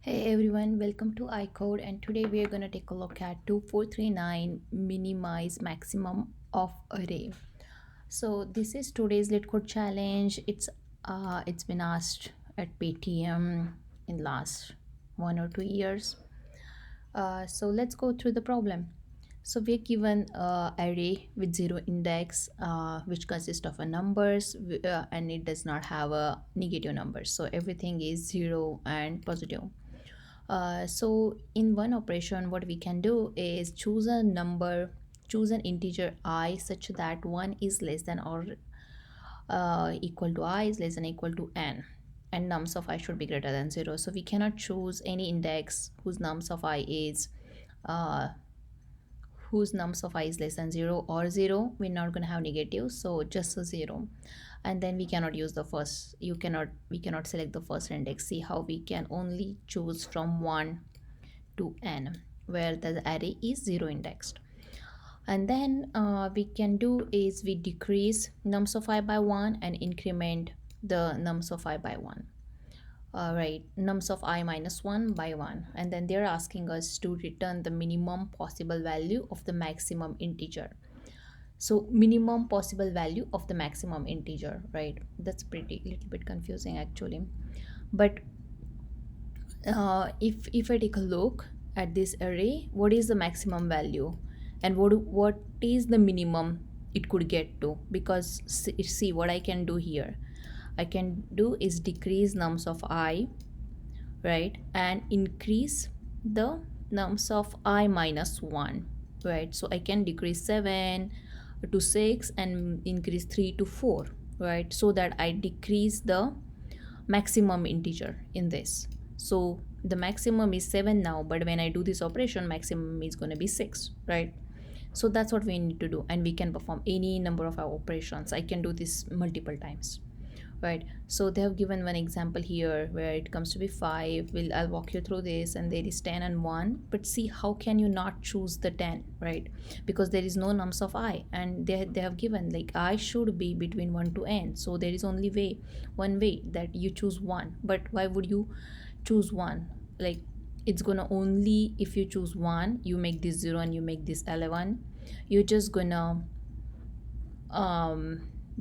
Hey everyone, welcome to iCode, and today we are going to take a look at 2439 minimize maximum of array. So this is today's leetcode challenge. It's been asked at Paytm in last 1 or 2 years. So let's go through the problem. So we're given array with zero index, which consists of a numbers, and it does not have a negative number. So everything is zero and positive. So in one operation, what we can do is choose an integer I such that 1 is less than or equal to I is less than equal to n, and nums of I should be greater than 0. So we cannot choose any index uh, whose nums of I is less than 0 or 0. We're not going to have negative, so just a 0. And then we cannot use the first, we cannot select the first index. See how we can only choose from 1 to n, where the array is 0 indexed. And then we can do is we decrease nums of I by 1 and increment the nums of I by 1. Right, nums of I minus 1 by 1, and then they're asking us to return the minimum possible value of the maximum integer. So minimum possible value of the maximum integer, right? That's pretty little bit confusing actually. But if I take a look at this array, what is the maximum value and what is the minimum it could get to? Because see what I can do here, I can do is decrease nums of I, right, and increase the nums of I minus 1, right? So I can decrease 7 to 6 and increase 3 to 4, right? So that I decrease the maximum integer in this. So the maximum is 7 now, but when I do this operation, maximum is going to be 6, right? So that's what we need to do, and we can perform any number of our operations. I can do this multiple times, right? So they have given one example here where it comes to be 5. I'll walk you through this, and there is 10 and 1. But see, how can you not choose the 10, right? Because there is no nums of I, and they have given like I should be between 1 to n. So there is only one way that you choose 1. But why would you choose 1? Like, it's gonna only, if you choose 1, you make this 0 and you make this 11, you're just gonna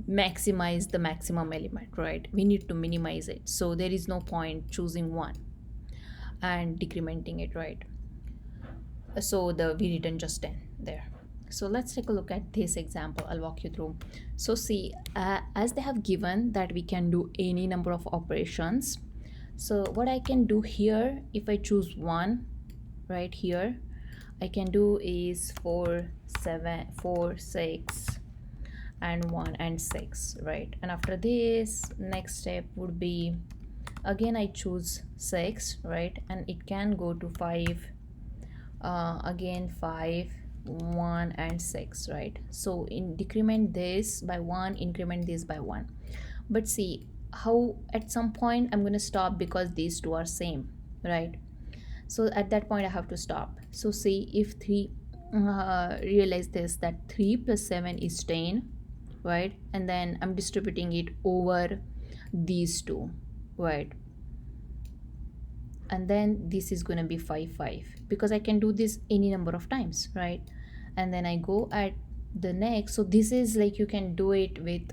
maximize the maximum element, right? We need to minimize it, so there is no point choosing 1 and decrementing it, right? So we return just 10 there. So let's take a look at this example. I'll walk you through. So see, as they have given that we can do any number of operations, so what I can do here, if I choose 1 right here, I can do is 4 7 4 6 and 1 and 6, right? And after this, next step would be, again I choose 6, right? And it can go to 5, again 5 1 and 6, right? So decrement this by 1, increment this by 1. But see how at some point I'm going to stop, because these two are same, right? So at that point I have to stop. So see, if 3 realize this, that 3 plus 7 is 10, right? And then I'm distributing it over these two, right? And then this is going to be 5 5, because I can do this any number of times, right? And then I go at the next. So this is like you can do it with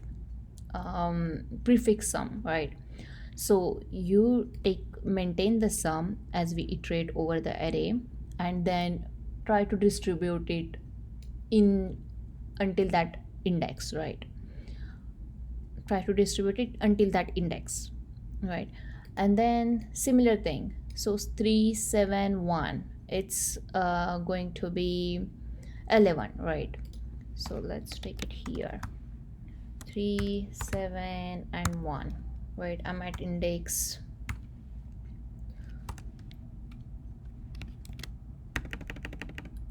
prefix sum, right? So you maintain the sum as we iterate over the array, and then try to distribute it in until that index, right? Try to distribute it until that index, right? And then similar thing. So 3 7 1, it's going to be 11, right? So let's take it here, 3 7 and 1, right? I'm at index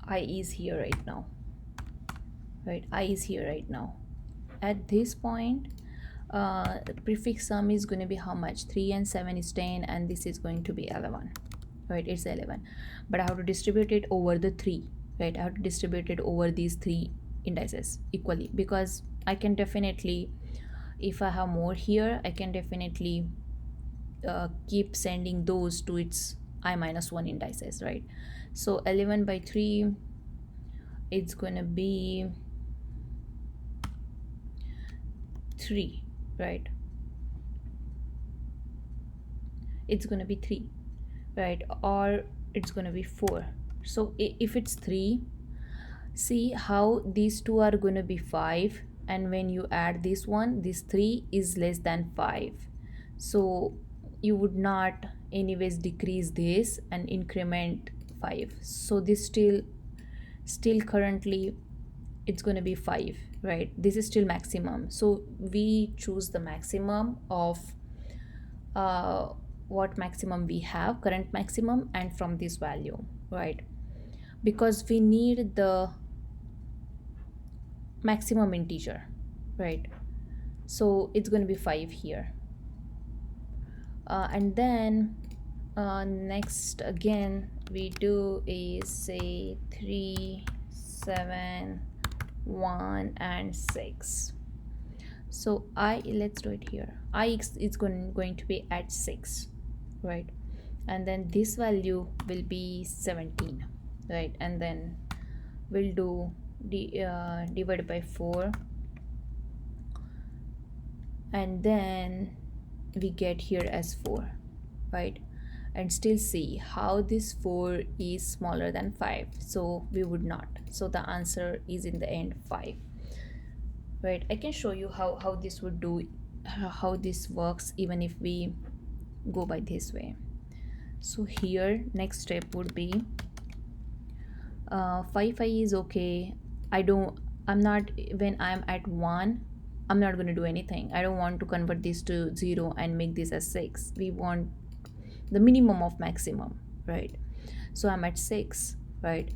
I is here right now, right? I is here right now. At this point, prefix sum is going to be how much? 3 and 7 is 10, and this is going to be 11, right? It's 11, but I have to distribute it over the 3, right? I have to distribute it over these 3 indices equally, because I can definitely, if I have more here, I can definitely keep sending those to its I minus 1 indices, right? So 11 by 3, it's gonna be 3, right? It's gonna be 3, right? Or it's gonna be 4. So if it's 3, see how these two are gonna be 5, and when you add this one, this 3 is less than 5. So you would not anyways decrease this and increment 5. So this still currently it's going to be 5, right? This is still maximum, so we choose the maximum of uh, what maximum we have, current maximum, and from this value, right? Because we need the maximum integer, right? So it's going to be 5 here. And then next again we do is say 3, 7, 1 and 6. So let's do it here. Is going to be at 6, right? And then this value will be 17, right? And then we'll do divided by 4, and then we get here as 4, right? And still see how this 4 is smaller than 5, so we would not. So the answer is in the end 5, right? I can show you how this would do, how this works even if we go by this way. So here next step would be 5 is okay. I'm not, when I'm at 1, I'm not going to do anything. I don't want to convert this to 0 and make this as 6. We want the minimum of maximum, right? So I'm at 6, right?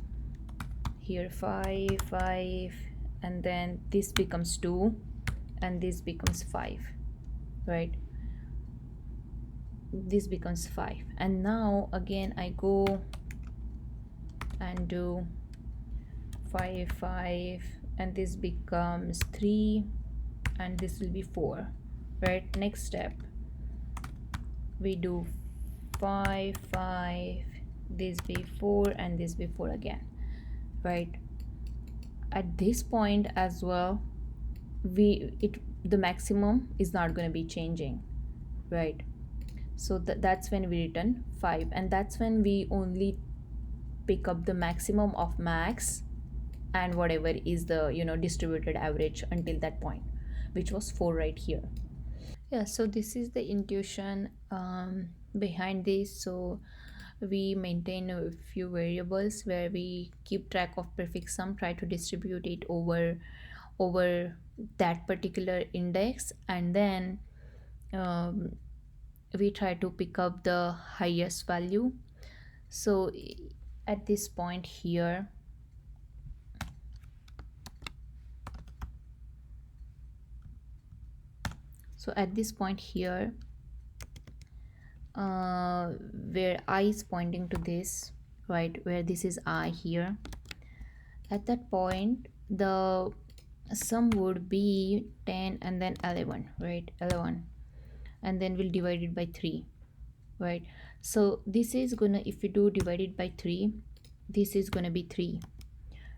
Here 5, 5, and then this becomes 2, and this becomes 5, right? This becomes 5, and now again I go and do 5, 5, and this becomes 3, and this will be 4, right? Next step we do 5, 5, this be 4, and this be 4 again, right? At this point as well, the maximum is not going to be changing, right? So that's when we return 5, and that's when we only pick up the maximum of max and whatever is the distributed average until that point, which was 4 right here. Yeah, so this is the intuition behind this. So we maintain a few variables where we keep track of prefix sum, try to distribute it over that particular index, and then um, we try to pick up the highest value. So at this point here, where I is pointing to this, right, where this is I here, at that point the sum would be 10 and then 11, right? 11, and then we'll divide it by 3, right? So this is gonna, if we do divide it by 3, this is gonna be 3,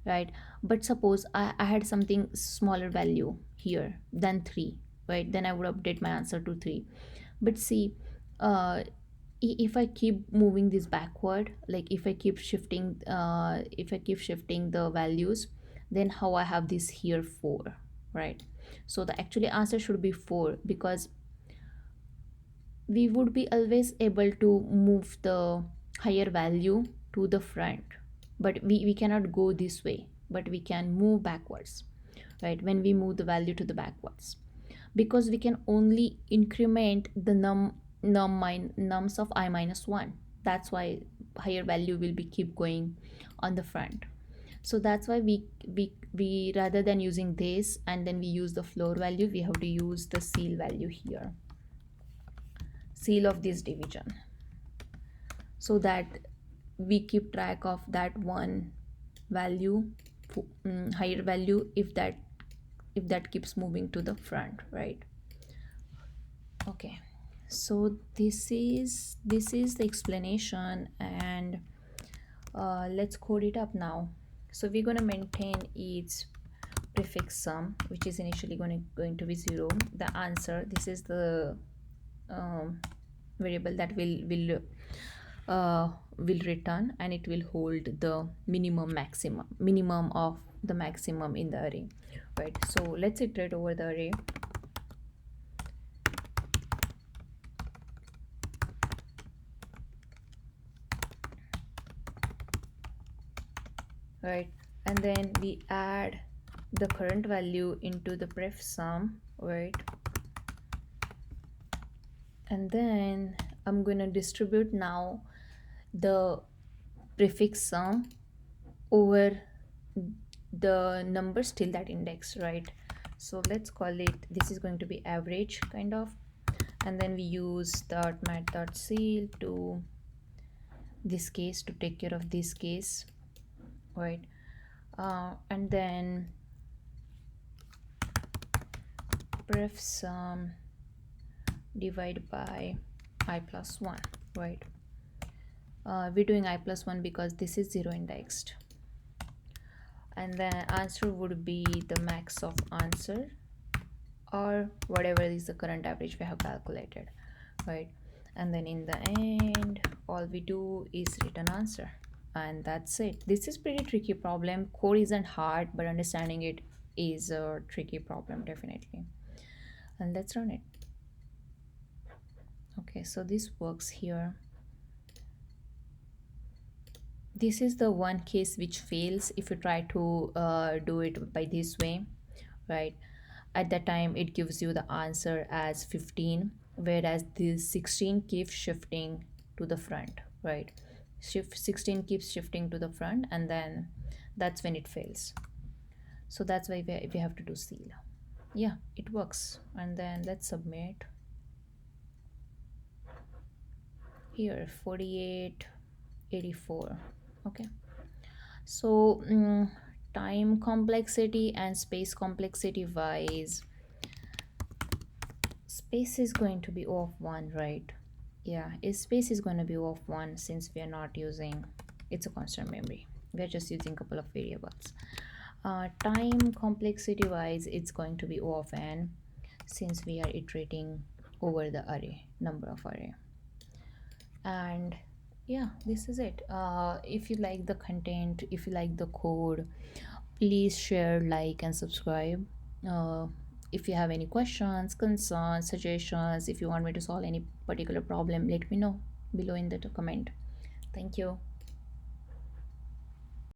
right? But suppose I had something smaller value here than 3, right? Then I would update my answer to 3. But see, uh, if I keep moving this backward, like if I keep shifting the values, then how I have this here 4, right? So the actually answer should be 4, because we would be always able to move the higher value to the front, but we cannot go this way, but we can move backwards, right? When we move the value to the backwards, because we can only increment the nums of I minus 1. That's why higher value will be keep going on the front. So that's why we rather than using this and then we use the floor value, we have to use the ceil value here, ceil of this division, so that we keep track of that one value, higher value, if that keeps moving to the front, right? Okay, So this is the explanation, and let's code it up now. So we're going to maintain each prefix sum, which is initially going to be 0. The answer, this is the um, variable that will return, and it will hold the minimum of the maximum in the array, right? So let's iterate over the array, right? And then we add the current value into the pref sum, right? And then I'm going to distribute now the prefix sum over the numbers till that index, right? So let's call it, this is going to be average kind of, and then we use .mat.ceil to this case to take care of this case, right? And then pref sum divide by I plus 1, right? We're doing I plus 1 because this is 0 indexed, and then answer would be the max of answer, or whatever is the current average we have calculated, right? And then in the end, all we do is return answer, and that's it. This is pretty tricky problem. Code isn't hard, but understanding it is a tricky problem, definitely. And let's run it. Okay, so this works here. This is the one case which fails if you try to do it by this way, right? At that time it gives you the answer as 15, whereas this 16 keeps shifting to the front, right? 16 keeps shifting to the front, and then that's when it fails. So that's why we have to do ceil. Yeah, it works. And then let's submit. Here 48 84. Okay, so time complexity and space complexity wise, space is going to be O of 1, right? Yeah, space is going to be O of 1 since we are not using, it's a constant memory, we are just using a couple of variables. Time complexity wise, it's going to be O of n since we are iterating over the array, number of array. And yeah, this is it. If you like the content, if you like the code, please share, like, and subscribe. If you have any questions, concerns, suggestions, if you want me to solve any particular problem, let me know below in the comment. Thank you.